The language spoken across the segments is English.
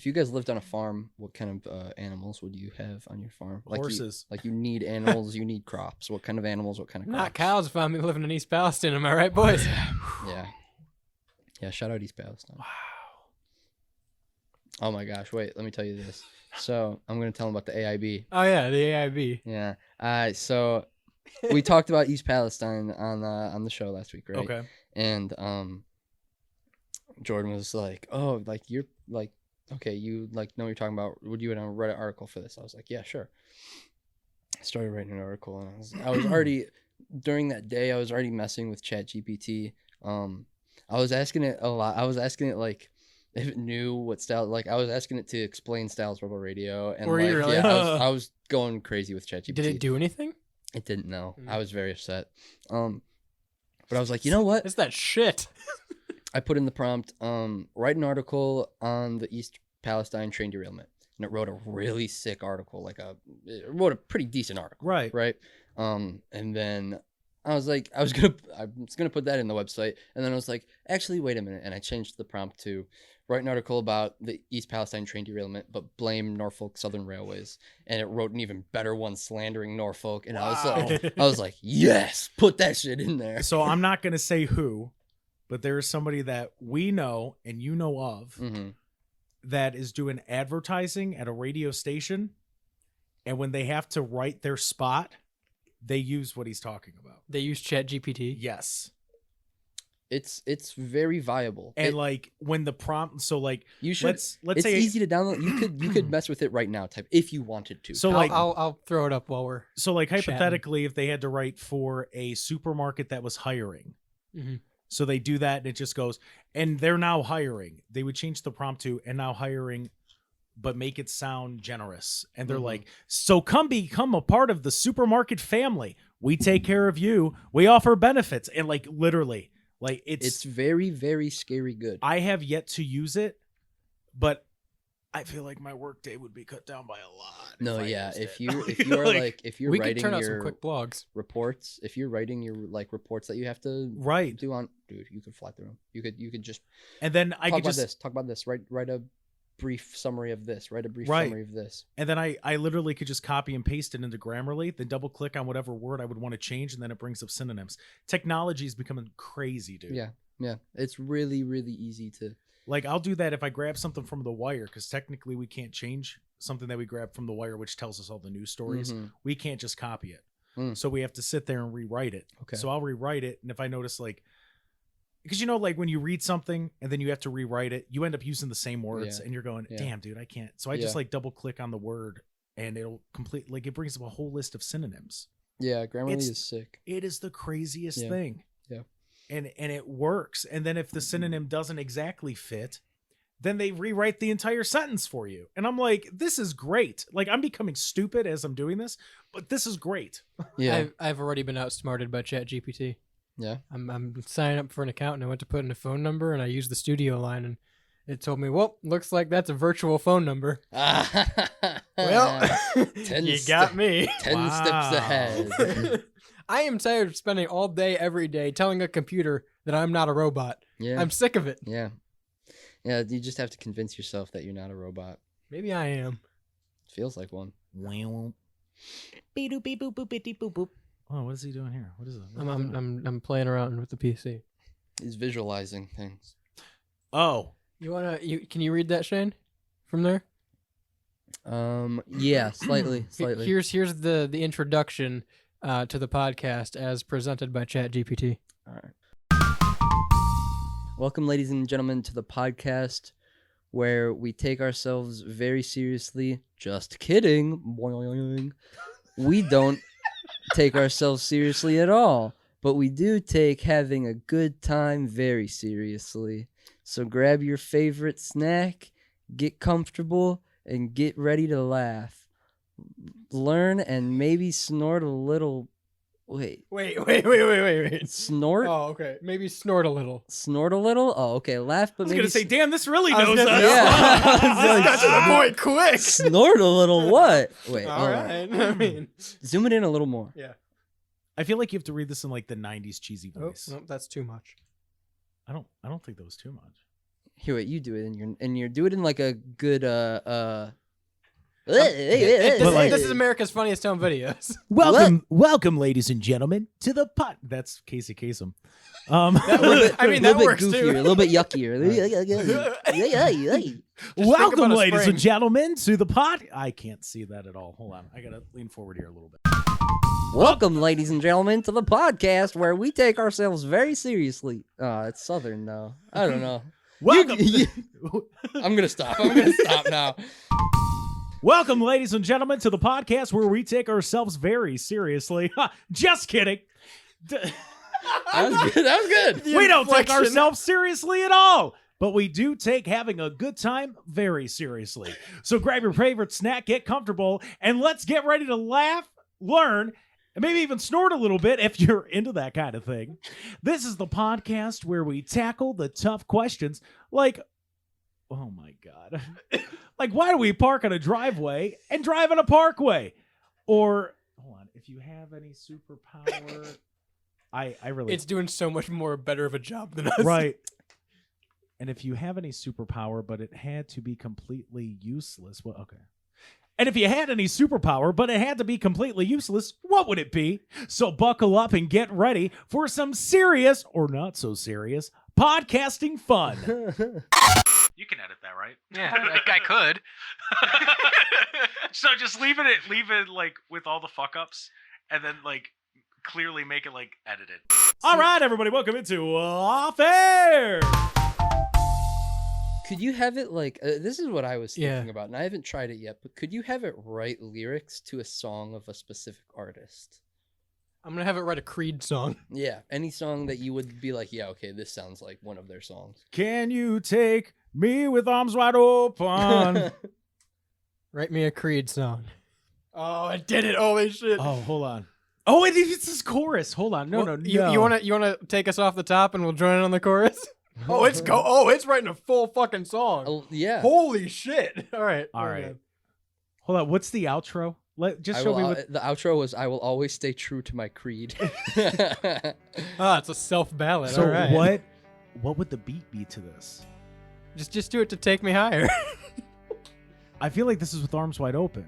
if you guys lived on a farm, what kind of animals would you have on your farm? Horses. You need animals, you need crops. What kind of animals? What kind of crops? Not cows if I'm living in East Palestine. Am I right, boys? Yeah. Shout out East Palestine. Wow. Oh my gosh! Wait, let me tell you this. So I'm gonna tell them about the AIB. Oh yeah, the AIB. Yeah. So we talked about East Palestine on the show last week, right? Okay. And Jordan was like, "Oh, like you're like, okay, you like know what you're talking about. Would you want to write an article for this?" I was like, "Yeah, sure." I started writing an article, and I was already during that day. I was already messing with ChatGPT. I was asking it a lot. I was asking it like if it knew what style. Like I was asking it to explain Styles Rebel Radio, and Were you really? yeah, I was going crazy with ChatGPT. Did it do anything? It didn't know. I was very upset. But I was like, you know what? It's that shit. I put in the prompt, write an article on the East Palestine train derailment. And it wrote a really sick article, it wrote a pretty decent article. Right. Right. And then I was like, I was gonna put that in the website. And then I was like, actually, wait a minute. And I changed the prompt to write an article about the East Palestine train derailment, but blame Norfolk Southern Railways. And it wrote an even better one slandering Norfolk. And I was like, yes, put that shit in there. So I'm not going to say who, but there is somebody that we know and you know of that is doing advertising at a radio station. And when they have to write their spot, they use what he's talking about. They use ChatGPT. Yes. It's very viable. And when the prompt, so you should. let's it's say easy to download. You could mess with it right now, type if you wanted to. So I'll throw it up while we're hypothetically, if they had to write for a supermarket that was hiring, so they do that and it just goes, and they're now hiring. They would change the prompt to and now hiring, but make it sound generous. And they're like, so come become a part of the supermarket family. We take care of you. We offer benefits, and literally. It's very, very scary good. I have yet to use it, but I feel like my workday would be cut down by a lot. No, if you're we writing could turn out your some quick blogs reports, if you're writing your reports that you have to do on, dude, you could fly through them. You could just and then I talk could about just talk about this. Write a brief summary of this. Write a brief summary of this. And then I literally could just copy and paste it into Grammarly, then double click on whatever word I would want to change, and then it brings up synonyms. Technology is becoming crazy, dude. Yeah. It's really, really easy to. I'll do that if I grab something from The Wire, because technically we can't change something that we grab from The Wire, which tells us all the news stories. We can't just copy it. So we have to sit there and rewrite it. Okay. So I'll rewrite it, and if I notice because when you read something and then you have to rewrite it, you end up using the same words and you're going, damn, dude, I can't. So I just double click on the word and it'll complete, it brings up a whole list of synonyms. Yeah, Grammarly is sick. It is the craziest thing. Yeah. And it works. And then if the synonym doesn't exactly fit, then they rewrite the entire sentence for you. And I'm like, this is great. I'm becoming stupid as I'm doing this, but this is great. Yeah. I've already been outsmarted by ChatGPT. Yeah. I'm signing up for an account and I went to put in a phone number and I used the studio line and it told me, well, looks like that's a virtual phone number. Well, you got me. 10 steps ahead. I am tired of spending all day, every day telling a computer that I'm not a robot. Yeah. I'm sick of it. Yeah. Yeah, you just have to convince yourself that you're not a robot. Maybe I am. Feels like one. Oh, what is he doing here? What is it? I'm playing around with the PC. He's visualizing things. Oh. Can you read that, Shane? From there? Yeah, slightly. Here's the introduction to the podcast as presented by ChatGPT. All right. Welcome, ladies and gentlemen, to the podcast where we take ourselves very seriously. Just kidding. Boing. We don't take ourselves seriously at all, but we do take having a good time very seriously. So grab your favorite snack, get comfortable, and get ready to laugh. Learn and maybe snort a little. Wait. Snort? Oh, okay. Maybe snort a little. Snort a little? Oh, okay. Laugh, but maybe... I was going to say, damn, this really knows us. Yeah. Got to the point quick. Snort a little what? Wait. All right. I mean... Zoom it in a little more. Yeah. I feel like you have to read this in the 90s cheesy voice. Oh, no, that's too much. I don't think that was too much. Here, wait, you do it, and you're do it in like a good This is America's Funniest Home Videos. Welcome, ladies and gentlemen, to the pot. That's Casey Kasem. That works goofier, too. a little bit yuckier. Welcome, ladies and gentlemen, to the pot. I can't see that at all. Hold on, I gotta lean forward here a little bit. Welcome, ladies and gentlemen, to the podcast where we take ourselves very seriously. It's Southern though. I don't know. Welcome. I'm gonna stop. I'm gonna stop now. Welcome, ladies and gentlemen, to the podcast where we take ourselves very seriously. Just kidding. That was good. That was good. We don't take ourselves seriously at all, but we do take having a good time very seriously. So grab your favorite snack, get comfortable, and let's get ready to laugh, learn, and maybe even snort a little bit if you're into that kind of thing. This is the podcast where we tackle the tough questions like, oh my God, like why do we park on a driveway and drive on a parkway? Or, hold on, if you have any superpower... I really... It's doing so much more better of a job than us. Right. And if you have any superpower, but it had to be completely useless, well, okay. And if you had any superpower, but it had to be completely useless, what would it be? So buckle up and get ready for some serious, or not so serious, podcasting fun. You can edit that, right? Yeah, I could. So just leave it like with all the fuck ups, and then like clearly make it like edited. All right, everybody, welcome into Off Air. Could you have it like this is what I was thinking about, and I haven't tried it yet, but could you have it write lyrics to a song of a specific artist? I'm gonna have it write a Creed song. Yeah, any song that you would be like, yeah, okay, this sounds like one of their songs. Can you take me with arms wide open? Write me a Creed song. Oh, I did it! Holy shit! Oh, hold on. Oh, it's this chorus. Hold on. No. You wanna take us off the top and we'll join in on the chorus? It's writing a full fucking song. Oh, yeah. Holy shit! All right. Hold on. What's the outro? Show me the outro was "I will always stay true to my creed." It's a self ballad. So all right. what would the beat be to this? Just do it to take me higher. I feel like this is with arms wide open.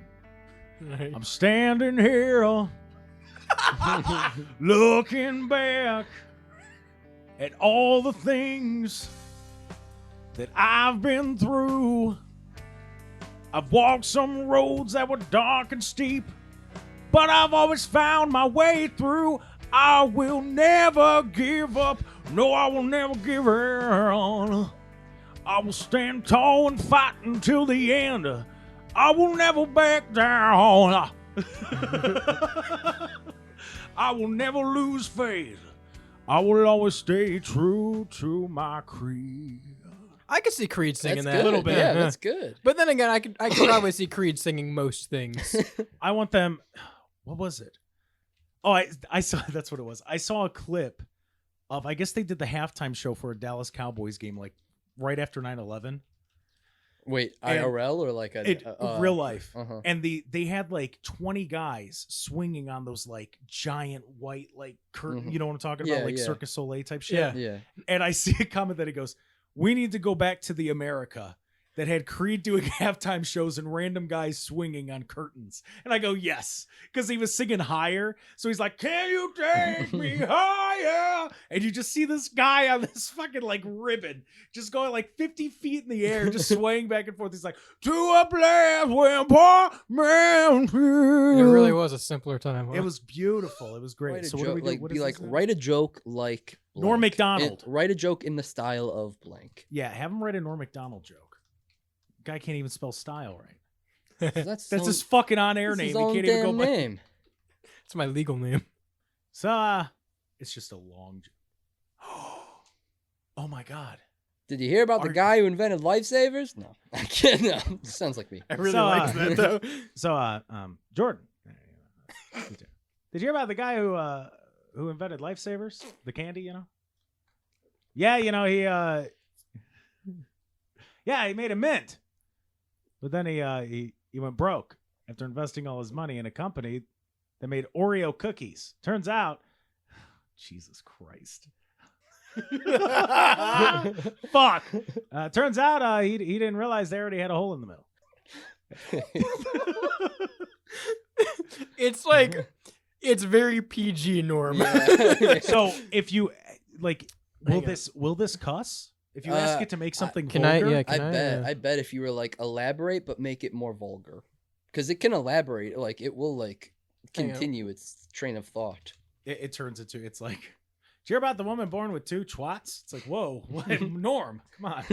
Right. I'm standing here, looking back at all the things that I've been through. I've walked some roads that were dark and steep, but I've always found my way through. I will never give up. No, I will never give in. I will stand tall and fight until the end. I will never back down. I will never lose faith. I will always stay true to my creed. I could see Creed singing that's that good. a little bit. Yeah, that's good. But then again, I could probably see Creed singing most things. I want them. What was it? Oh, I saw. That's what it was. I saw a clip of. I guess they did the halftime show for a Dallas Cowboys game, like right after 9/11. Wait, IRL or like real life? Uh-huh. And they had like 20 guys swinging on those like giant white like curtain. Mm-hmm. You know what I'm talking about, like Cirque du Soleil type shit. Yeah. And I see a comment that it goes, "We need to go back to the America that had Creed doing halftime shows and random guys swinging on curtains." And I go, yes, because he was singing higher. So he's like, "Can you take me higher?" And you just see this guy on this fucking like ribbon, just going like 50 feet in the air, just swaying back and forth. He's like, "To a place where poor man." It really was a simpler time. Huh? It was beautiful. It was great. Write a So joke, what do we do? like What be is like this? write a joke like Norm blank. Macdonald. Write a joke in the style of blank. Yeah, have him write a Norm Macdonald joke. Guy can't even spell style right. That's his fucking on-air name. He can't even go by. name. It's my legal name. So it's just a long joke. Oh my God. Did you hear about the guy who invented lifesavers? No, I can't. No, sounds like me. I really like that though. So, Jordan, did you hear about the guy who invented lifesavers? The candy, you know? Yeah, you know he made a mint, but then he went broke after investing all his money in a company that made Oreo cookies. Turns out, Jesus Christ. Fuck. Turns out he didn't realize they already had a hole in the middle. It's like it's very PG, Norm. Yeah. So if you like, will this cuss? If you ask it to make something vulgar? I bet if you were like elaborate but make it more vulgar, because it can elaborate, like it will like continue its train of thought. It turns into, it's like, did you hear about the woman born with 2 twats? It's like, whoa, what? Norm, come on.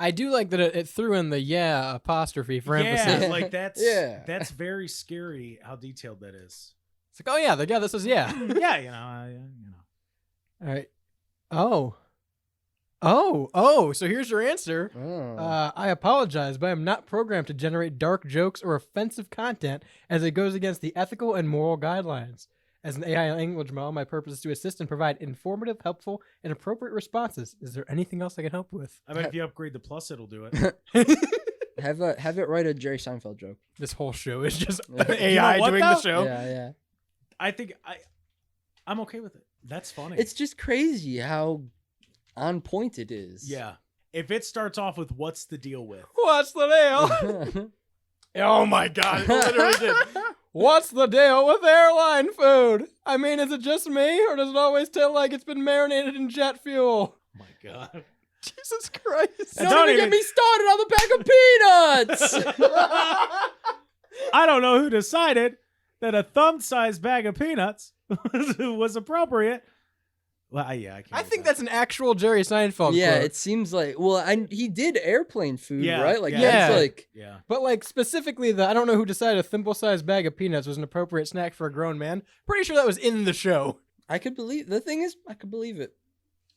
I do like that it threw in the apostrophe for emphasis. Yeah, like that's very scary how detailed that is. It's like, oh yeah, this is yeah. Yeah, you know. All right. So here's your answer. I apologize, but I'm not programmed to generate dark jokes or offensive content as it goes against the ethical and moral guidelines. As an AI language model, my purpose is to assist and provide informative, helpful, and appropriate responses. Is there anything else I can help with? I bet if you upgrade the plus, it'll do it. Have it write a Jerry Seinfeld joke. This whole show is just AI doing the show. Yeah. I think I'm okay with it. That's funny. It's just crazy how on point it is. Yeah. If it starts off with "What's the deal with?" What's the deal? Oh my god! It literally did. What's the deal with airline food? I mean, is it just me, or does it always taste like it's been marinated in jet fuel? Oh my god. Jesus Christ. Don't even get me started on the bag of peanuts. I don't know who decided that a thumb-sized bag of peanuts was appropriate. Well, I think that's an actual Jerry Seinfeld Yeah, quote. it seems like. Well, he did airplane food, right? Like yeah. That's like. Yeah. But like specifically, I don't know who decided a thimble-sized bag of peanuts was an appropriate snack for a grown man. Pretty sure that was in the show. I could believe. The thing is, I could believe it.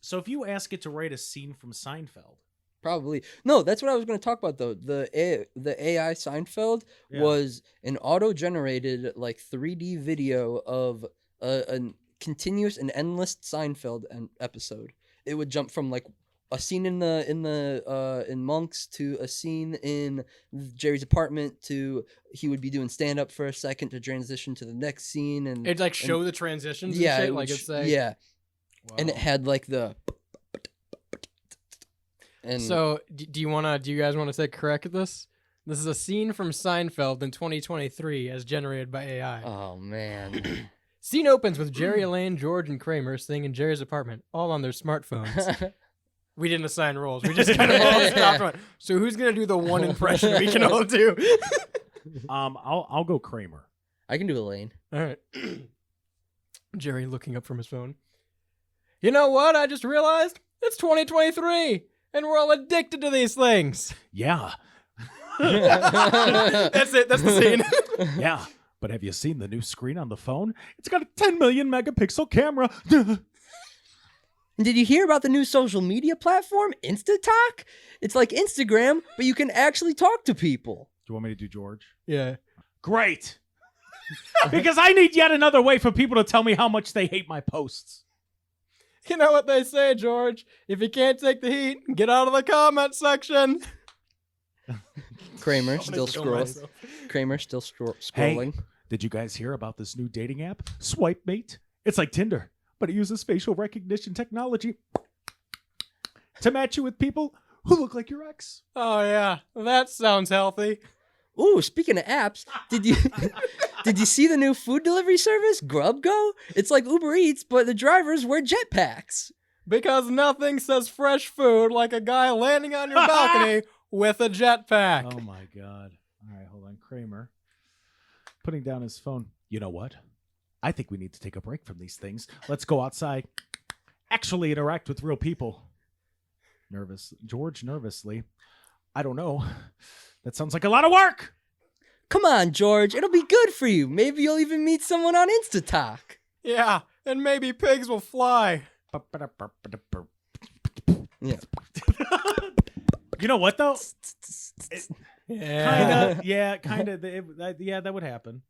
So if you ask it to write a scene from Seinfeld. Probably. No, that's what I was going to talk about, though. The AI Seinfeld was an auto-generated, like, 3D video of a continuous and endless Seinfeld episode. It would jump from, like, a scene in Monk's to a scene in Jerry's apartment to he would be doing stand-up for a second to transition to the next scene. And it'd, like, show the transitions and shit? Like, it's like... Yeah. Wow. And it had, like, the... And so, do you guys want to say correct at this? This is a scene from Seinfeld in 2023 as generated by AI. Oh, man. Scene opens with Jerry, Elaine, George, and Kramer sitting in Jerry's apartment, all on their smartphones. We didn't assign roles. We just kind of all stopped on. So who's going to do the one impression we can all do? I'll go Kramer. I can do Elaine. All right. Jerry looking up from his phone. You know what? I just realized it's 2023. And we're all addicted to these things. Yeah. That's it. That's the scene. Yeah. But have you seen the new screen on the phone? It's got a 10 million megapixel camera. Did you hear about the new social media platform, InstaTalk? It's like Instagram, but you can actually talk to people. Do you want me to do George? Yeah. Great. Because I need yet another way for people to tell me how much they hate my posts. You know what they say, George? If you can't take the heat, get out of the comment section. Kramer still scrolling. Hey, did you guys hear about this new dating app, Swipe Mate? It's like Tinder, but it uses facial recognition technology to match you with people who look like your ex. Oh yeah, that sounds healthy. Ooh, speaking of apps, did you see the new food delivery service, GrubGo? It's like Uber Eats, but the drivers wear jetpacks. Because nothing says fresh food like a guy landing on your balcony with a jetpack. Oh my God. All right, hold on. Kramer putting down his phone. You know what? I think we need to take a break from these things. Let's go outside. Actually interact with real people. George nervously. I don't know. That sounds like a lot of work. Come on, George. It'll be good for you. Maybe you'll even meet someone on InstaTalk. Yeah, and maybe pigs will fly. Yeah. You know what, though? Yeah. Kind of. Yeah, that would happen.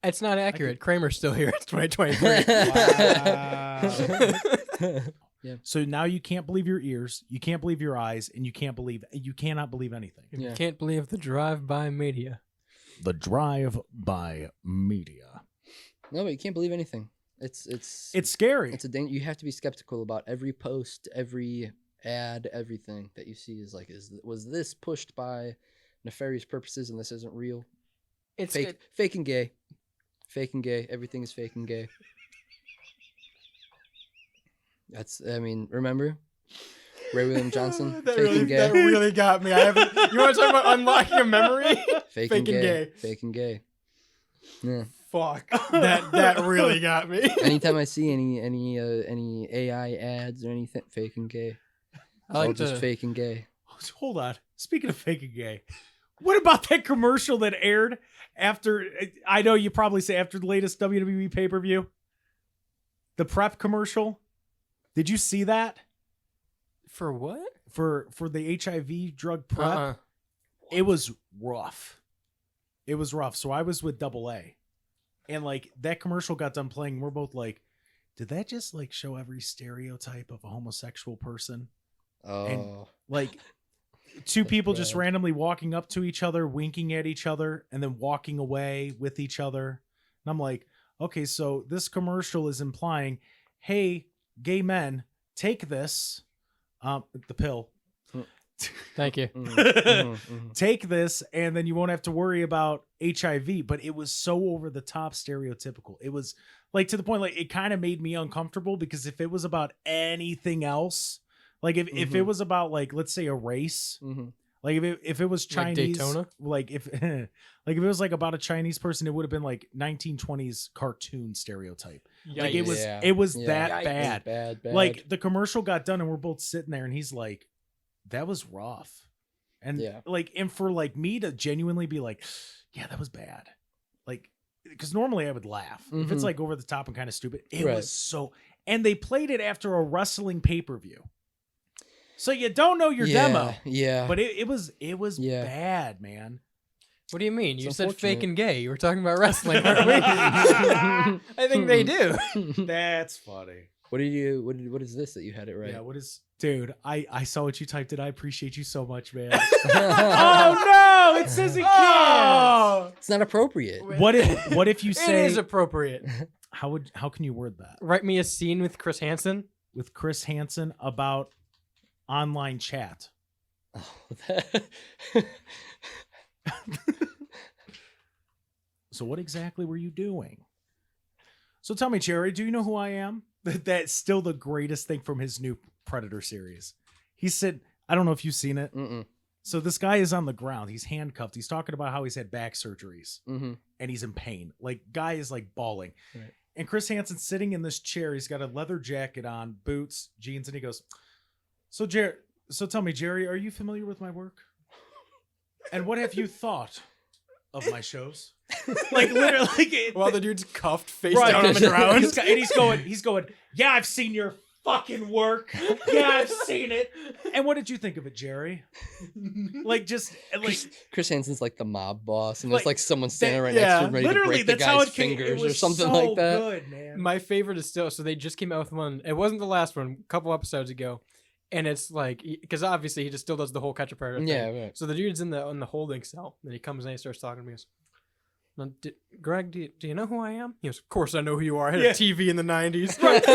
It's not accurate. Kramer's still here. It's 2023. Wow. Yeah. So now you can't believe your ears, you can't believe your eyes, and you cannot believe anything. You can't believe the drive-by media. The drive-by media. No, but you can't believe anything. It's scary. It's a danger. You have to be skeptical about every post, every ad, everything that you see is like, was this pushed by nefarious purposes and this isn't real? It's fake and gay. Fake and gay. Everything is fake and gay. Remember? Ray William Johnson, that fake and gay. That really got me. You want to talk about unlocking a memory? Fake and gay. Fake and gay. Yeah. Fuck. That really got me. Anytime I see any AI ads or anything, fake and gay. It's all just fake and gay. Hold on. Speaking of fake and gay, what about that commercial that aired after? I know you probably say after the latest WWE pay-per-view. The prep commercial. Did you see that? For what? For the HIV drug prep. It was rough. It was rough. So I was with AA. And like that commercial got done playing. We're both like, did that just like show every stereotype of a homosexual person? Oh. And like two people just randomly walking up to each other, winking at each other, and then walking away with each other. And I'm like, okay, so this commercial is implying, hey, gay men, take this, the pill. Thank you. Take this, and then you won't have to worry about HIV. But it was so over the top stereotypical. It was like to the point, like it kind of made me uncomfortable because if it was about anything else, like if it was about like, let's say a race, like if it was Chinese, like Daytona? like if it was like about a Chinese person, it would have been like 1920s cartoon stereotype. Yikes. Like it was that bad. Bad. Like the commercial got done and we're both sitting there and he's like, that was rough. And like, and for like me to genuinely be like, yeah, that was bad. Like, because normally I would laugh if it's like over the top and kind of stupid. It was so, and they played it after a wrestling pay-per-view. So you don't know your demo. Yeah. But it was bad, man. What do you mean? You said fake and gay. You were talking about wrestling, weren't we? I think they do. That's funny. What is this that you had it right? Yeah, dude, I saw what you typed in. I appreciate you so much, man. Oh no, it says it can't. It's not appropriate. What if you say it is appropriate? How can you word that? Write me a scene with Chris Hansen. With Chris Hansen about online chat. So what exactly were you doing? So tell me, Jerry, do you know who I am? That's still the greatest thing from his new Predator series. He said, I don't know if you've seen it. So this guy is on the ground. He's handcuffed. He's talking about how he's had back surgeries and he's in pain. Like guy is like bawling. Right. And Chris Hansen's sitting in this chair. He's got a leather jacket on, boots, jeans. And he goes, so tell me, Jerry, are you familiar with my work? And what have you thought of my shows? Like literally, while the dude's cuffed, face down on the ground, he's going. Yeah, I've seen your fucking work. Yeah, I've seen it. And what did you think of it, Jerry? Like just like Chris Hansen's like the mob boss, and there's like someone standing right next to him, ready to break the guy's fingers or something so like that. Good, man. My favorite is still. So they just came out with one. It wasn't the last one. A couple episodes ago. And it's like, because obviously he just still does the whole catch a predator thing. Yeah, right. So the dude's in the holding cell. And he comes in and he starts talking to me. He goes, Greg, do you know who I am? He goes, of course I know who you are. I had a TV in the 90s. Right.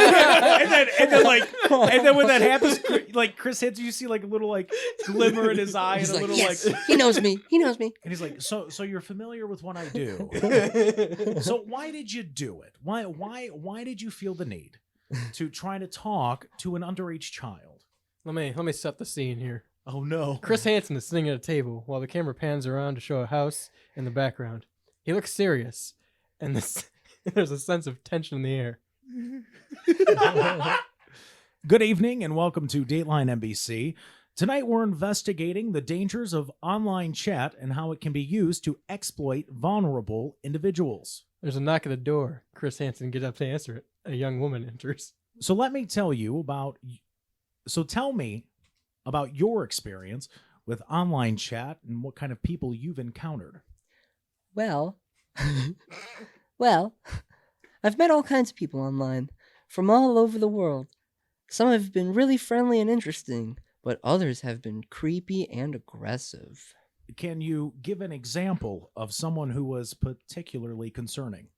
and then when that happens, like Chris Hansen, you see like a little like glimmer in his eye. He's and a like, little yes, like he knows me. And he's like, so you're familiar with what I do. So why did you do it? Why did you feel the need to try to talk to an underage child? Let me set the scene here. Oh no. Chris Hansen is sitting at a table while the camera pans around to show a house in the background. He looks serious, and there's a sense of tension in the air. Good evening and welcome to Dateline NBC. Tonight we're investigating the dangers of online chat and how it can be used to exploit vulnerable individuals. There's a knock at the door. Chris Hansen gets up to answer it. A young woman enters. So tell me about your experience with online chat and what kind of people you've encountered. Well, I've met all kinds of people online from all over the world. Some have been really friendly and interesting, but others have been creepy and aggressive. Can you give an example of someone who was particularly concerning?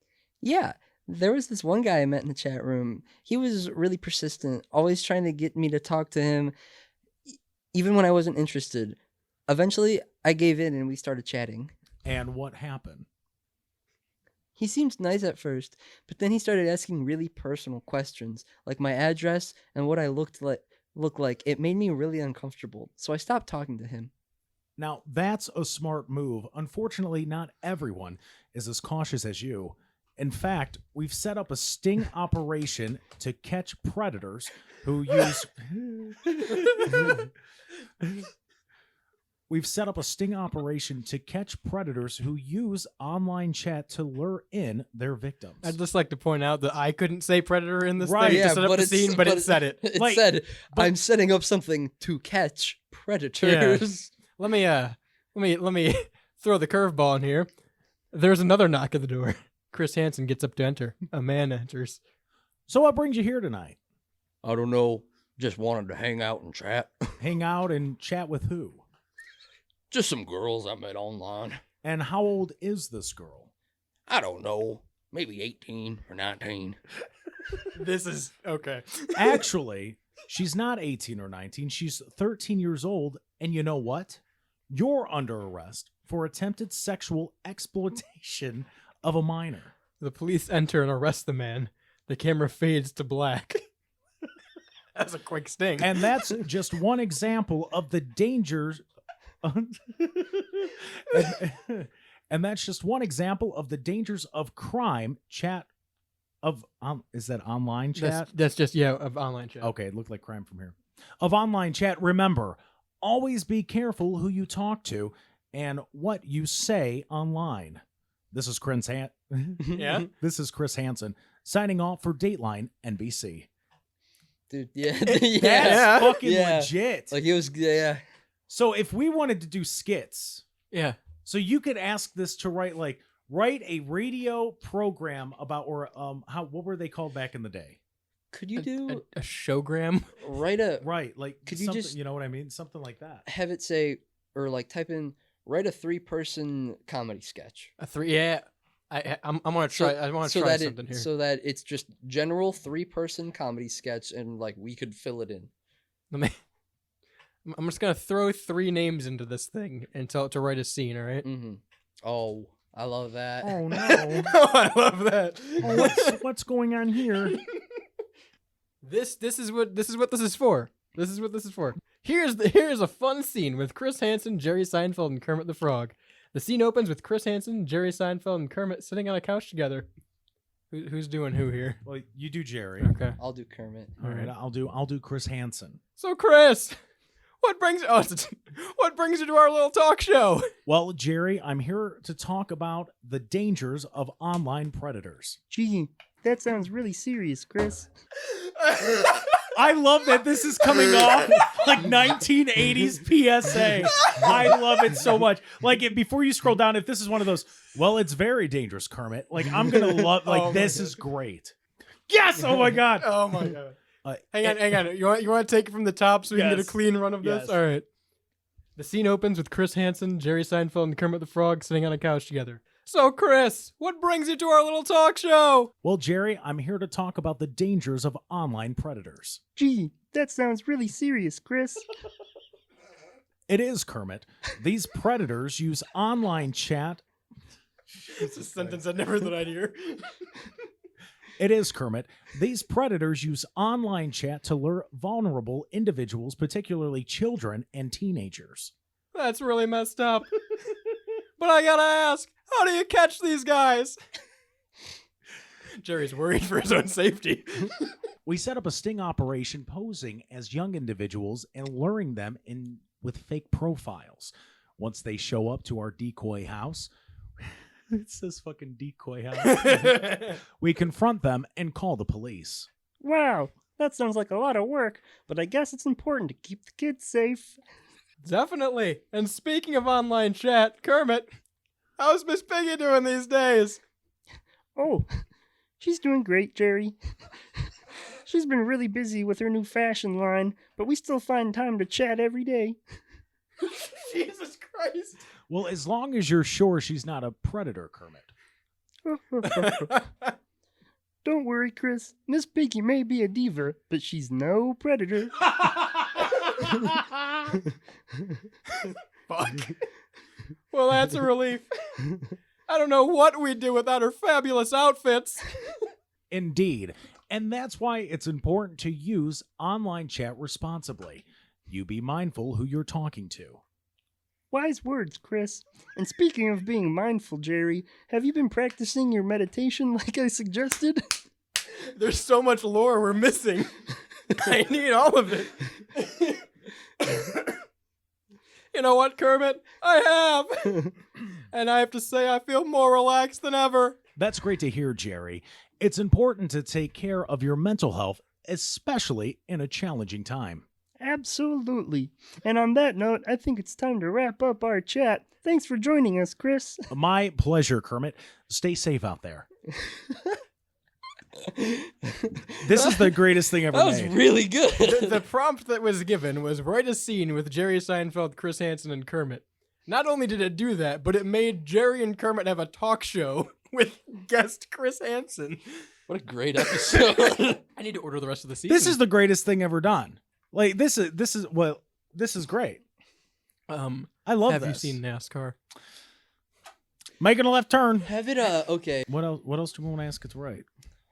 Yeah, There was this one guy I met in the chat room. He was really persistent, always trying to get me to talk to him, even when I wasn't interested. Eventually, I gave in and we started chatting. And what happened? He seemed nice at first, but then he started asking really personal questions, like my address and what I looked like. It made me really uncomfortable, so I stopped talking to him. Now, that's a smart move. Unfortunately, not everyone is as cautious as you. In fact, we've set up a sting operation to catch predators who use... We've set up a sting operation to catch predators who use online chat to lure in their victims. I'd just like to point out that I couldn't say predator in this Right, thing yeah, to set up the scene, but it said it. It Like, said, "I'm setting up something to catch predators." Let me throw the curveball in here. There's another knock at the door. Chris Hansen gets up to enter. A man enters. So what brings you here tonight? I don't know. Just wanted to hang out and chat. Hang out and chat with who? Just some girls I met online. And how old is this girl? I don't know. Maybe 18 or 19. This is okay. Actually, she's not 18 or 19. She's 13 years old. And you know what? You're under arrest for attempted sexual exploitation of a minor. The police enter and arrest the man. The camera fades to black. That's a quick sting. And that's just one example of the dangers. And that's just one example of the dangers of crime chat of is that online chat? That's just of online chat. Okay, it looked like crime from here. Of online chat, remember, always be careful who you talk to and what you say online. This is Chris Yeah. This is Chris Hansen signing off for Dateline NBC. Dude, yeah. That's fucking legit. Like, it was, yeah. So if we wanted to do skits, Yeah. so you could ask this to write a radio program about, or what were they called back in the day? Could you do a showgram? Right, like could you just, you know what I mean? Something like that. have it say, or like type in, write a 3-person comedy sketch. A 3, yeah. I'm gonna try. I want to try something here. So that it's just general 3-person comedy sketch, and like we could fill it in. I'm just gonna throw 3 names into this thing and tell it to write a scene. All right. Mm-hmm. Oh, I love that. Oh no! Oh, I love that. Oh, what's going on here? This is what this is for. This is what this is for. Here's a fun scene with Chris Hansen, Jerry Seinfeld, and Kermit the Frog. The scene opens with Chris Hansen, Jerry Seinfeld, and Kermit sitting on a couch together. Who's doing who here? Well, you do Jerry. Okay. I'll do Kermit. All right, I'll do Chris Hansen. So Chris, what brings you to our little talk show? Well, Jerry, I'm here to talk about the dangers of online predators. Gee, that sounds really serious, Chris. I love that this is coming off like 1980s PSA. I love it so much. Like, before you scroll down, if this is one of those, well, it's very dangerous, Kermit. Like, I'm gonna love. Like, this is great. Yes. Oh my god. Oh my god. Hang on. You want to take it from the top so we can get a clean run of this? Yes. All right. The scene opens with Chris Hansen, Jerry Seinfeld, and Kermit the Frog sitting on a couch together. So, Chris, what brings you to our little talk show? Well, Jerry, I'm here to talk about the dangers of online predators. Gee, that sounds really serious, Chris. It is, Kermit. These predators use online chat. It's a sentence I never thought I'd hear. It is, Kermit. These predators use online chat to lure vulnerable individuals, particularly children and teenagers. That's really messed up. But I gotta ask, how do you catch these guys? Jerry's worried for his own safety. We set up a sting operation posing as young individuals and luring them in with fake profiles. Once they show up to our decoy house, it says fucking decoy house, we confront them and call the police. Wow, that sounds like a lot of work, but I guess it's important to keep the kids safe. Definitely. And speaking of online chat, Kermit, how's Miss Piggy doing these days? Oh, she's doing great, Jerry. She's been really busy with her new fashion line, but we still find time to chat every day. Jesus Christ. Well, as long as you're sure she's not a predator, Kermit. Don't worry, Chris. Miss Piggy may be a diva, but she's no predator. Fuck. Well, that's a relief. I don't know what we'd do without her fabulous outfits. Indeed. And that's why it's important to use online chat responsibly. You be mindful who you're talking to. Wise words, Chris. And speaking of being mindful, Jerry, have you been practicing your meditation like I suggested? There's so much lore we're missing. I need all of it. You know what, Kermit? I have. And I have to say I feel more relaxed than ever. That's great to hear, Jerry. It's important to take care of your mental health, especially in a challenging time. Absolutely. And on that note, I think it's time to wrap up our chat. Thanks for joining us, Chris. My pleasure, Kermit. Stay safe out there. This is the greatest thing ever That was made. really good. The prompt that was given was write a scene with Jerry Seinfeld, Chris Hansen, and Kermit. Not only did it do that, but it made Jerry and Kermit have a talk show with guest Chris Hansen. What a great episode. I need to order the rest of the season. This is the greatest thing ever done. Like this is great. I love Have this. you seen NASCAR? Making a left turn. Have it, okay. What else do we want to ask? It's right.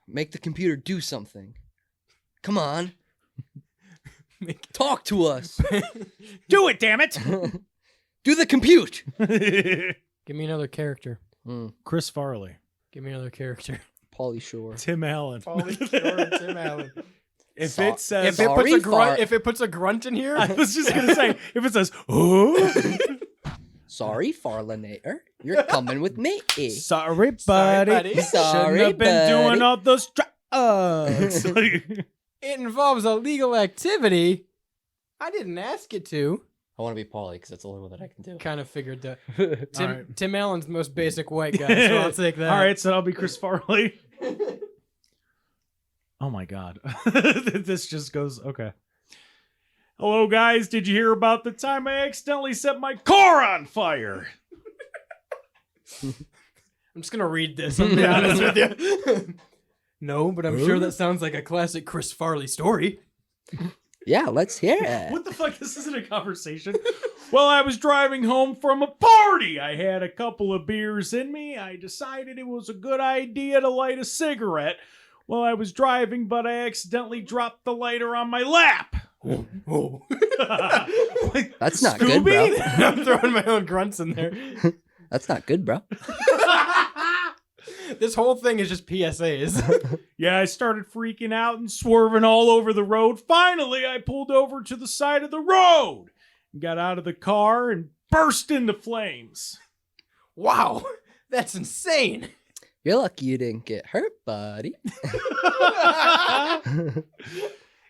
Make the computer do something. Come on. Talk to us. Do it, damn it! Do the compute. Give me another character. Chris Farley. Give me another character. Pauly Shore. Tim Allen. Pauly Shore and Tim Allen. If it says, If it puts a grunt in here, I was just gonna say, if it says, oh, Sorry, Farlanator. You're coming with me. sorry, buddy. buddy. Sorry, Shouldn't have been buddy. doing all those drugs. it involves a legal activity. I didn't ask it to. I want to be Pauly because that's the only one that I can do. Kind of figured that. All right. Tim Allen's the most basic white guy, so I'll take that. All right, so I'll be Chris Farley. Oh my God. This just goes, okay. Hello, guys. Did you hear about the time I accidentally set my car on fire? I'm just going to read this, I'll be honest with you. No, but I'm sure that sounds like a classic Chris Farley story. Yeah, let's hear it. What the fuck? This isn't a conversation. Well, I was driving home from a party. I had a couple of beers in me. I decided it was a good idea to light a cigarette while I was driving, but I accidentally dropped the lighter on my lap. Oh. That's not good, bro. I'm throwing my own grunts in there. That's not good, bro. This whole thing is just PSAs. Yeah, I started freaking out and swerving all over the road. Finally, I pulled over to the side of the road, got out of the car, and burst into flames. Wow, that's insane. You're lucky you didn't get hurt, buddy.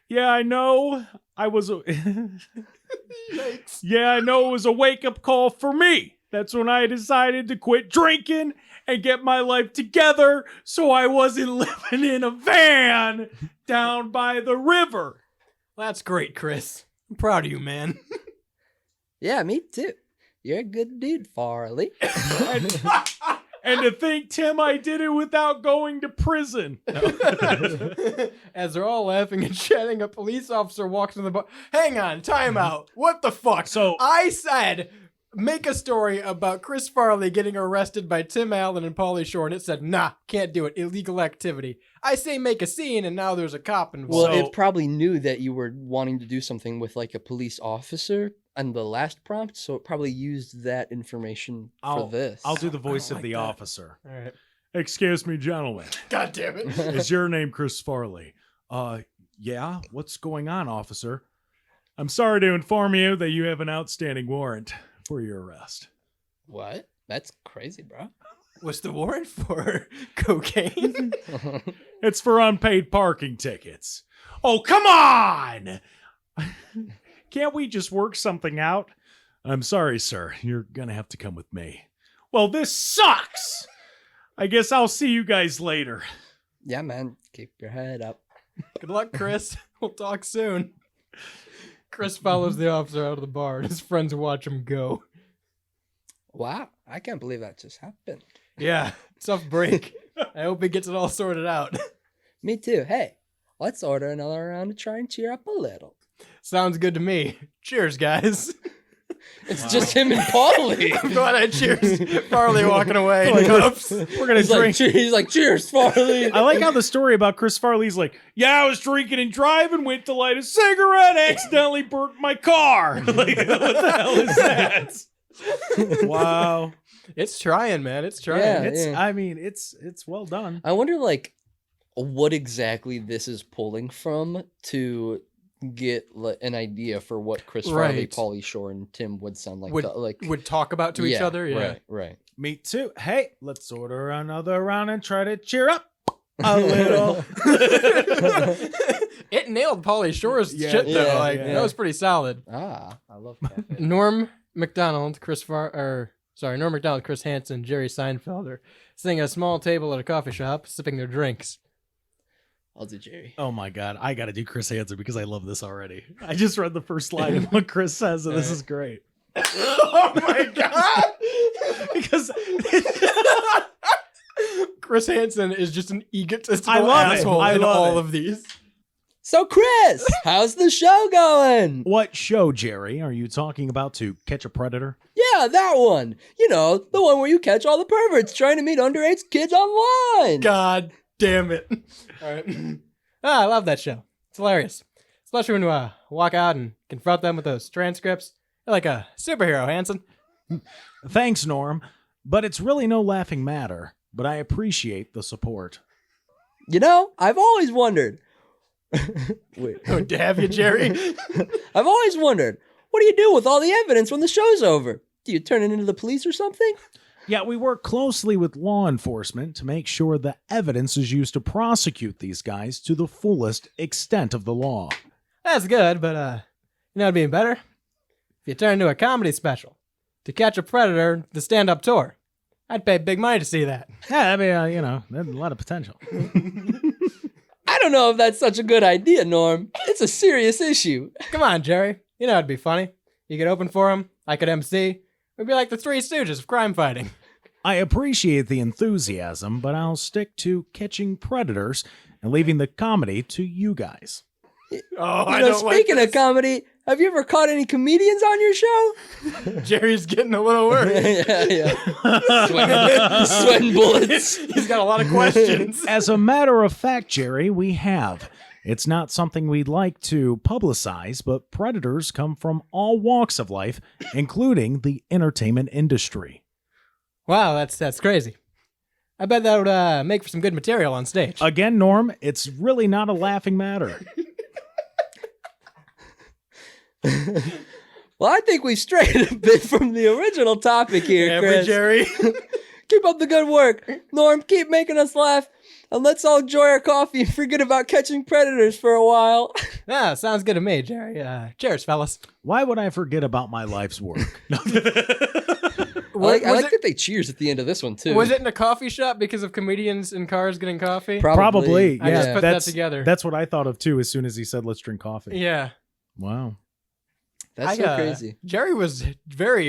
Yeah, I know. Yikes. Yeah, I know it was a wake-up call for me. That's when I decided to quit drinking and get my life together so I wasn't living in a van down by the river. That's great, Chris. I'm proud of you, man. Yeah, me too. You're a good dude, Farley. And to think, Tim, I did it without going to prison. As they're all laughing and chatting, a police officer walks in the bar. Hang on, time out. What the fuck? So I said, make a story about Chris Farley getting arrested by Tim Allen and Pauly Shore, and it said, nah, can't do it. Illegal activity. I say make a scene, and now there's a cop involved. Well, it probably knew that you were wanting to do something with like a police officer on the last prompt, so it probably used that information for this. I'll do the voice of like the that. officer. All right. Excuse me, gentlemen. God damn it. Is your name Chris Farley? Yeah? What's going on, officer? I'm sorry to inform you that you have an outstanding warrant for your arrest. What? That's crazy, bro. What's the warrant for? Cocaine? It's for unpaid parking tickets. Oh, come on! Can't we just work something out? I'm sorry, sir. You're gonna have to come with me. Well, this sucks! I guess I'll see you guys later. Yeah, man. Keep your head up. Good luck, Chris. We'll talk soon. Chris follows the officer out of the bar, and his friends watch him go. Wow. I can't believe that just happened. Yeah, tough break. I hope he gets it all sorted out. Me too. Hey, let's order another round to try and cheer up a little. Sounds good to me. Cheers, guys. It's just him and Paulie. I'm glad I cheers. Farley walking away in cups. We're gonna drink. He's like, cheers, Farley. I like how the story about Chris Farley's like, yeah, I was drinking and driving, went to light a cigarette, accidentally burnt my car. Like, what the hell is that? Wow. It's trying, man. It's trying. Yeah. I mean, it's well done. I wonder, like, what exactly this is pulling from to get an idea for what Chris Farley, Right. Pauly Shore, and Tim would sound like. Would talk about to each other. Yeah. Right. Me too. Hey, let's order another round and try to cheer up a little. It nailed Pauly Shore's shit though. That was pretty solid. I love that. Norm McDonald, Chris Hansen, Jerry Seinfeld are sitting at a small table at a coffee shop, sipping their drinks. I'll do Jerry. Oh my God. I got to do Chris Hansen because I love this already. I just read the first line of what Chris says, and this is great. Oh my God. Because Chris Hansen is just an egotistical I love it. asshole I in love all it. of these. So, Chris, how's the show going? what show, Jerry, are you talking about to catch a predator? Yeah, that one. You know, the one where you catch all the perverts trying to meet underage kids online. God damn it. All right. I love that show. It's hilarious. Especially when you walk out and confront them with those transcripts. You're like a superhero, Hansen. Thanks, Norm. But it's really no laughing matter. But I appreciate the support. You know, I've always wondered. Wait. Oh, have you, Jerry? I've always wondered, what do you do with all the evidence when the show's over? Do you turn it into the police or something? Yeah, we work closely with law enforcement to make sure the evidence is used to prosecute these guys to the fullest extent of the law. That's good, but you know it'd be better? If you turn into a comedy special. To Catch a Predator, the stand-up tour. I'd pay big money to see that. Yeah, I mean, there's a lot of potential. I don't know if that's such a good idea, Norm. It's a serious issue. Come on, Jerry. You know it'd be funny. You could open for him. I could MC. We'd be like the Three Stooges of crime fighting. I appreciate the enthusiasm, but I'll stick to catching predators and leaving the comedy to you guys. Oh, Speaking of comedy, have you ever caught any comedians on your show? Jerry's getting a little worried. yeah. Sweating bullets. He's got a lot of questions. As a matter of fact, Jerry, we have. It's not something we'd like to publicize, but predators come from all walks of life, including the entertainment industry. Wow, that's crazy. I bet that would make for some good material on stage. Again, Norm, it's really not a laughing matter. Well, I think we've strayed a bit from the original topic here, Chris. Jerry. Keep up the good work. Norm, keep making us laugh. And let's all enjoy our coffee and forget about catching predators for a while. Yeah, sounds good to me, Jerry. Cheers, fellas. Why would I forget about my life's work? I like that they cheers at the end of this one, too. Was it in a coffee shop because of comedians in cars getting coffee? Probably. I just Yeah, put that together. That's what I thought of, too, as soon as he said, let's drink coffee. Yeah. Wow. That's so crazy. Jerry was very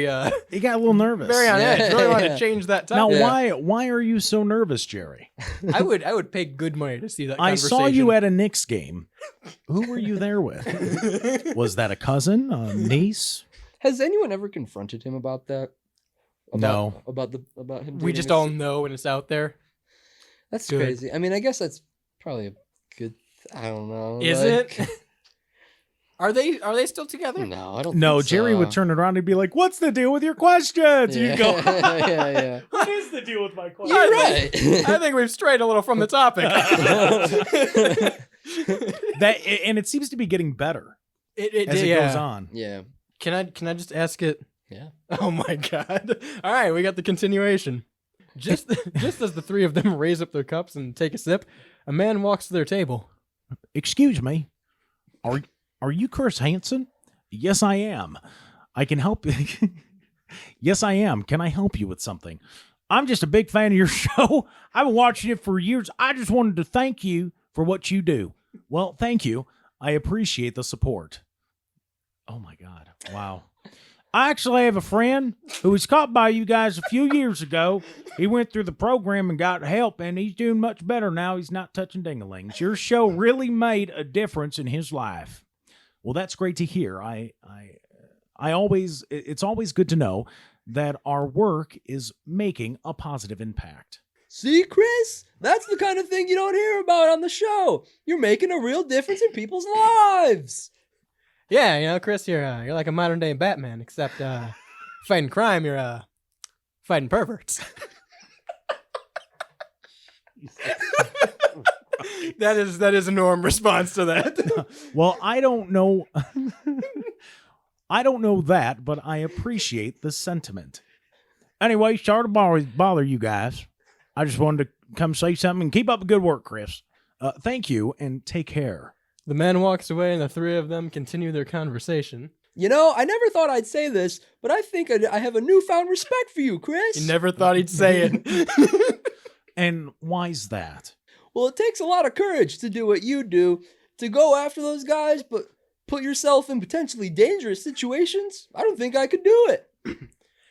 He got a little nervous. very on edge. Really wanted to change that Now, topic. why are you so nervous, Jerry? I would pay good money to see that I conversation. saw you at a Knicks game. Who were you there with? Was that a cousin, a niece? Has anyone ever confronted him about that? No. About him. We dating just his- all know when it's out there. That's Good. crazy. I mean, I guess that's probably a good. I don't know. Is like- it? Are they still together? No, I don't. No, think Jerry so. would turn it around and be like, what's the deal with your questions? Yeah. You go, yeah. what is the deal with my questions? You're right. I think we've strayed a little from the topic. And it seems to be getting better as it goes on. Yeah. Can I just ask it? Yeah. Oh my God! All right, we got the continuation. Just as the three of them raise up their cups and take a sip, a man walks to their table. Excuse me, are you Chris Hansen? Yes, I am. I can help. Yes, I am. Can I help you with something? I'm just a big fan of your show. I've been watching it for years. I just wanted to thank you for what you do. Well, thank you. I appreciate the support. Oh my God. Wow. I actually have a friend who was caught by you guys a few years ago. He went through the program and got help, and he's doing much better now. He's not touching dingalings. Your show really made a difference in his life. Well, that's great to hear. It's always good to know that our work is making a positive impact. See, Chris? That's the kind of thing you don't hear about on the show. You're making a real difference in people's lives. Yeah, Chris, you're like a modern day Batman, except fighting crime, you're fighting perverts. That is a Norm response to that. Well, I don't know. I don't know that, but I appreciate the sentiment. Anyway, sorry to bother you guys. I just wanted to come say something and keep up the good work, Chris. Thank you and take care. The man walks away and the three of them continue their conversation. I never thought I'd say this, but I think I have a newfound respect for you, Chris. You never thought he'd say it. And why's that? Well, it takes a lot of courage to do what you do, to go after those guys, but put yourself in potentially dangerous situations. I don't think I could do it.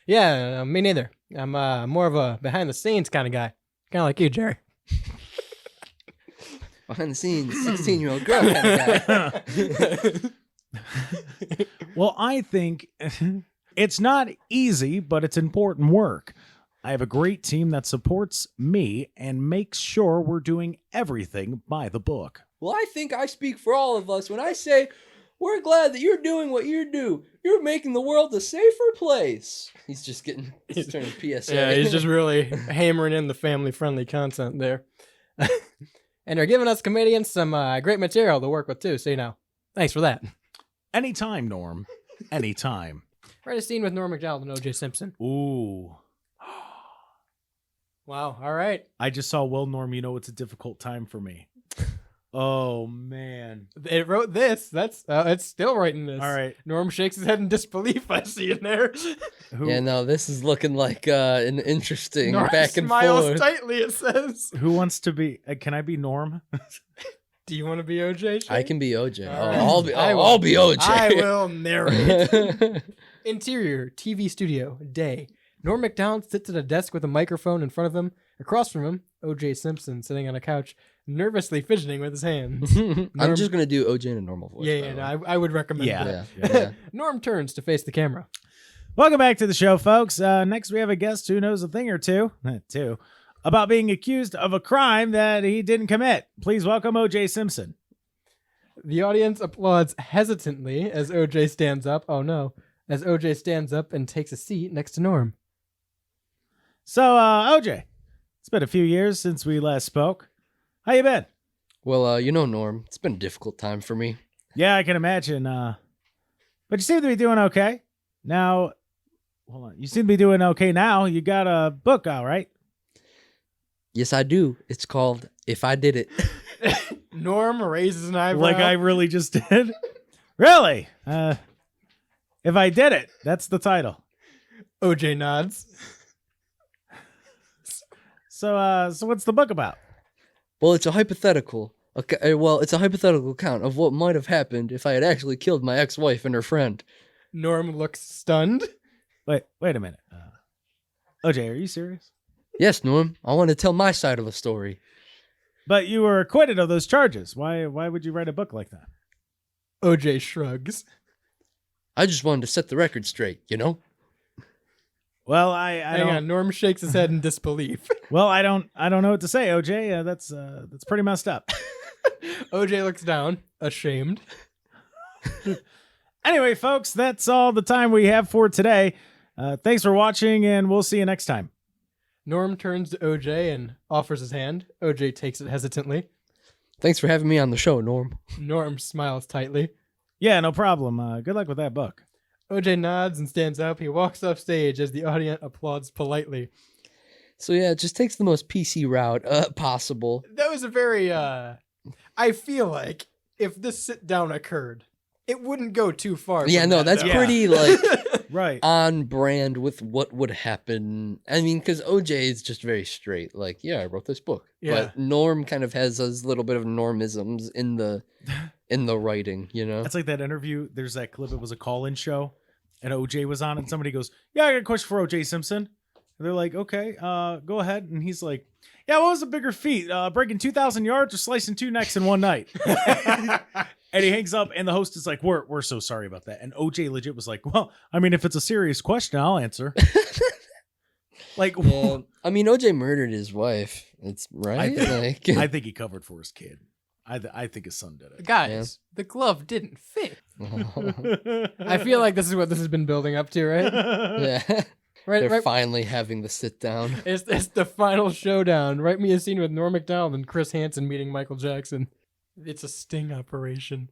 Yeah, me neither. I'm more of a behind-the-scenes kind of guy. Kind of like you, Jerry. Behind the scenes, 16-year-old girl kind of guy. Well, I think it's not easy, but it's important work. I have a great team that supports me and makes sure we're doing everything by the book. Well, I think I speak for all of us when I say we're glad that you're doing what you do. You're making the world a safer place. He's turning PSA. Yeah, he's just really hammering in the family-friendly content there. And they're giving us comedians some great material to work with, too, so, thanks for that. Anytime, Norm. Anytime. Write a scene with Norm McDonald and O.J. Simpson. Ooh. Wow, all right. I just saw, well, Norm, it's a difficult time for me. Oh, man. It wrote this. It's still writing this. All right. Norm shakes his head in disbelief. I see in there. Yeah, no, this is looking like an interesting Norm back and smiles forth. tightly, it says. Who wants to be? Can I be Norm? Do you want to be OJ? Shane? I can be OJ. All right. I'll be OJ. I will narrate. Interior, TV studio, day. Norm McDonald sits at a desk with a microphone in front of him. Across from him, O.J. Simpson sitting on a couch, nervously fidgeting with his hands. I'm just going to do OJ in a normal voice. I would recommend that. Yeah. Norm turns to face the camera. Welcome back to the show, folks. Next, we have a guest who knows a thing or two about being accused of a crime that he didn't commit. Please welcome O.J. Simpson. The audience applauds hesitantly as O.J. stands up. Oh, no. As O.J. stands up and takes a seat next to Norm. So, O.J., it's been a few years since we last spoke. How you been? Well, Norm, it's been a difficult time for me. Yeah, I can imagine. But you seem to be doing okay. Now, hold on. You seem to be doing okay now. You got a book out, right? Yes, I do. It's called If I Did It. Norm raises an eyebrow. Like I really just did? Really? If I Did It. That's the title. OJ nods. So what's the book about? Well, it's a hypothetical. Okay, well, it's a hypothetical account of what might have happened if I had actually killed my ex-wife and her friend. Norm looks stunned. Wait a minute. OJ, are you serious? Yes, Norm. I want to tell my side of the story. But you were acquitted of those charges. Why would you write a book like that? OJ shrugs. I just wanted to set the record straight, Well, I Hang don't. on, Norm shakes his head in disbelief. Well, I don't know what to say, OJ. That's pretty messed up. OJ looks down, ashamed. Anyway, folks, that's all the time we have for today. Thanks for watching, and we'll see you next time. Norm turns to OJ and offers his hand. OJ takes it hesitantly. Thanks for having me on the show, Norm. Norm smiles tightly. Yeah, no problem. Good luck with that book. OJ nods and stands up. He walks off stage as the audience applauds politely. So yeah, it just takes the most PC route possible. That was a very, I feel like if this sit down occurred, it wouldn't go too far. Yeah, no, that's though. pretty Right. on brand with what would happen. I mean, because OJ is just very straight. Like, yeah, I wrote this book. Yeah. But Norm kind of has a little bit of normisms in the writing, It's like that interview. There's that clip. It was a call-in show, and OJ was on, and somebody goes, "Yeah, I got a question for OJ Simpson." And they're like, "Okay, go ahead." And he's like, "Yeah, what was a bigger feat, breaking 2,000 yards or slicing 2 necks in one night?" And he hangs up, and the host is like, "We're so sorry about that." And OJ legit was like, "Well, I mean, if it's a serious question, I'll answer." Like, yeah. I mean, OJ murdered his wife. It's right. I think he covered for his kid. I think his son did it. Guys, the glove didn't fit. I feel like this is what this has been building up to, right? Yeah. They're finally having the sit down. It's the final showdown. Write me a scene with Norm Macdonald and Chris Hansen meeting Michael Jackson. It's a sting operation.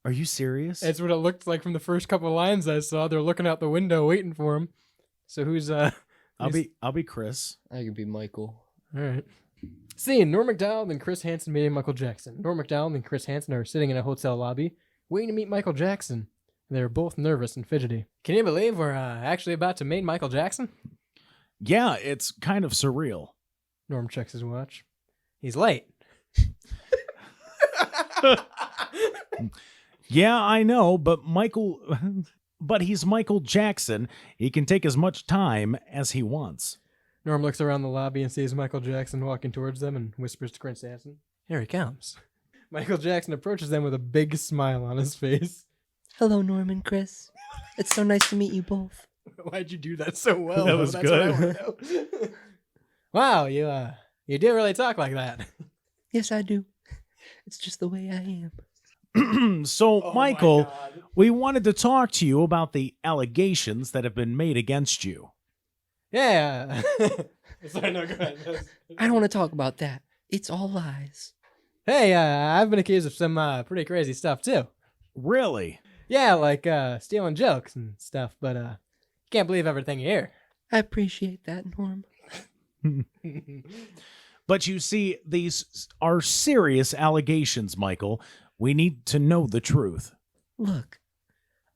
Are you serious? It's what it looked like from the first couple of lines I saw. They're looking out the window waiting for him. So who's I'll be Chris. I could be Michael. All right. Scene: Norm Macdonald and Chris Hansen meeting Michael Jackson. Norm Macdonald and Chris Hansen are sitting in a hotel lobby waiting to meet Michael Jackson. They're both nervous and fidgety. Can you believe we're actually about to meet Michael Jackson? Yeah, it's kind of surreal. Norm checks his watch. He's late. Yeah, I know, but he's Michael Jackson. He can take as much time as he wants. Norm looks around the lobby and sees Michael Jackson walking towards them and whispers to Chris Hansen, "Here he comes." Michael Jackson approaches them with a big smile on his face. "Hello, Norm and Chris. It's so nice to meet you both." Why'd you do that so well? That was That's good. What I want to know. Wow, you do really talk like that. Yes, I do. It's just the way I am. So, Michael, we wanted to talk to you about the allegations that have been made against you. Yeah. Sorry, no, go ahead. I don't want to talk about that. It's all lies. Hey, I've been accused of some pretty crazy stuff, too. Really? Yeah, like stealing jokes and stuff, but can't believe everything you hear. I appreciate that, Norm. But you see, these are serious allegations, Michael. We need to know the truth. Look,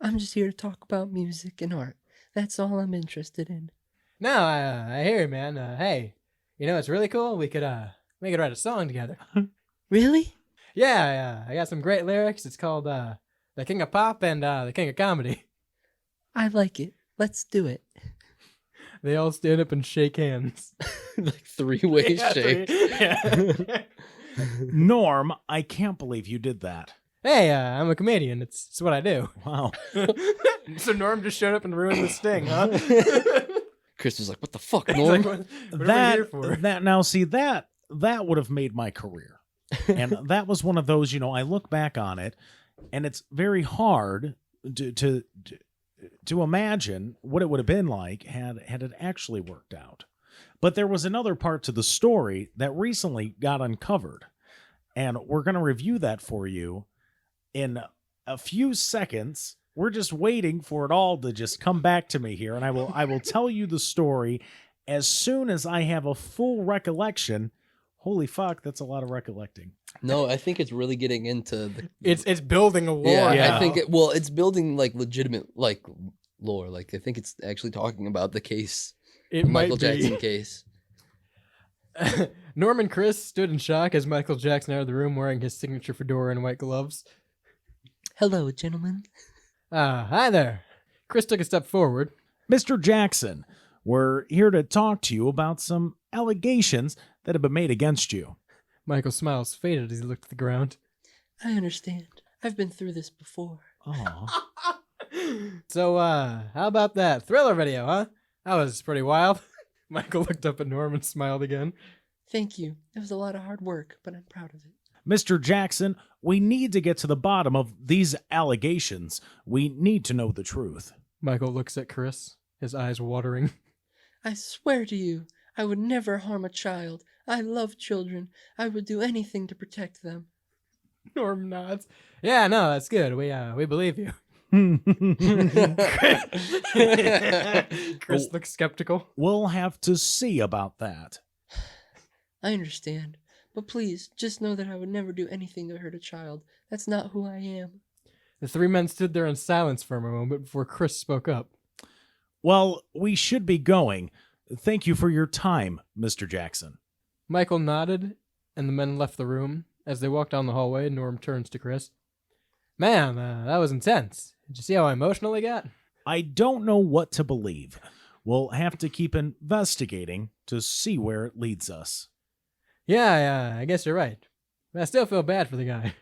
I'm just here to talk about music and art. That's all I'm interested in. No, I hear you, man. Hey, it's really cool. We could write a song together. Really? Yeah, I got some great lyrics. It's called The King of Pop and The King of Comedy. I like it. Let's do it. They all stand up and shake hands. Like three-way shake. Yeah. Norm, I can't believe you did that. Hey, I'm a comedian. It's what I do. Wow. So Norm just showed up and ruined the sting, huh? Chris was like, "What the fuck, Norm?" Like, what are we here for? That would have made my career. And that was one of those, I look back on it, and it's very hard to imagine what it would have been like had it actually worked out. But there was another part to the story that recently got uncovered, and we're going to review that for you in a few seconds. We're just waiting for it all to just come back to me here, and I will tell you the story as soon as I have a full recollection. Holy fuck, that's a lot of recollecting. No, I think it's really getting into the... It's building a lore. Yeah. I think it's building like legitimate like lore. Like I think it's actually talking about the case. It The might Michael be. Jackson case. Norm and Chris stood in shock as Michael Jackson entered the room wearing his signature fedora and white gloves. "Hello, gentlemen." Hi there. Chris took a step forward. Mr. Jackson, we're here to talk to you about some allegations that have been made against you. Michael's smile faded as he looked at the ground. "I understand. I've been through this before." Oh. So, how about that Thriller video, huh? That was pretty wild. Michael looked up at Norm and smiled again. "Thank you. It was a lot of hard work, but I'm proud of it." Mr. Jackson, we need to get to the bottom of these allegations. We need to know the truth. Michael looks at Chris, his eyes watering. "I swear to you, I would never harm a child. I love children. I would do anything to protect them." Norm nods. Yeah, no, that's good. We believe you. Chris looks skeptical. We'll have to see about that. "I understand. But please, just know that I would never do anything to hurt a child. That's not who I am." The three men stood there in silence for a moment before Chris spoke up. Well, we should be going. Thank you for your time, Mr. Jackson. Michael nodded, and the men left the room. As they walked down the hallway, Norm turns to Chris. "Man, that was intense. Did you see how emotional he got?" I don't know what to believe. We'll have to keep investigating to see where it leads us. Yeah, I guess you're right. But I still feel bad for the guy.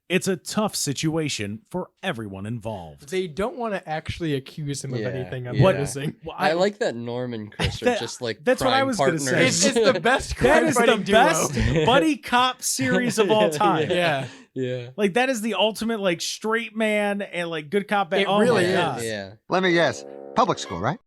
It's a tough situation for everyone involved. They don't want to actually accuse him of anything I'm yeah. noticing. Well, I like that Norm and Chris are just like that's what I was partners. gonna say. It's the best That is the crime-fighting duo. best buddy cop series of all time. Yeah. Like that is the ultimate like straight man and like good cop. It oh really my is. God. Yeah. Let me guess. Public school, right?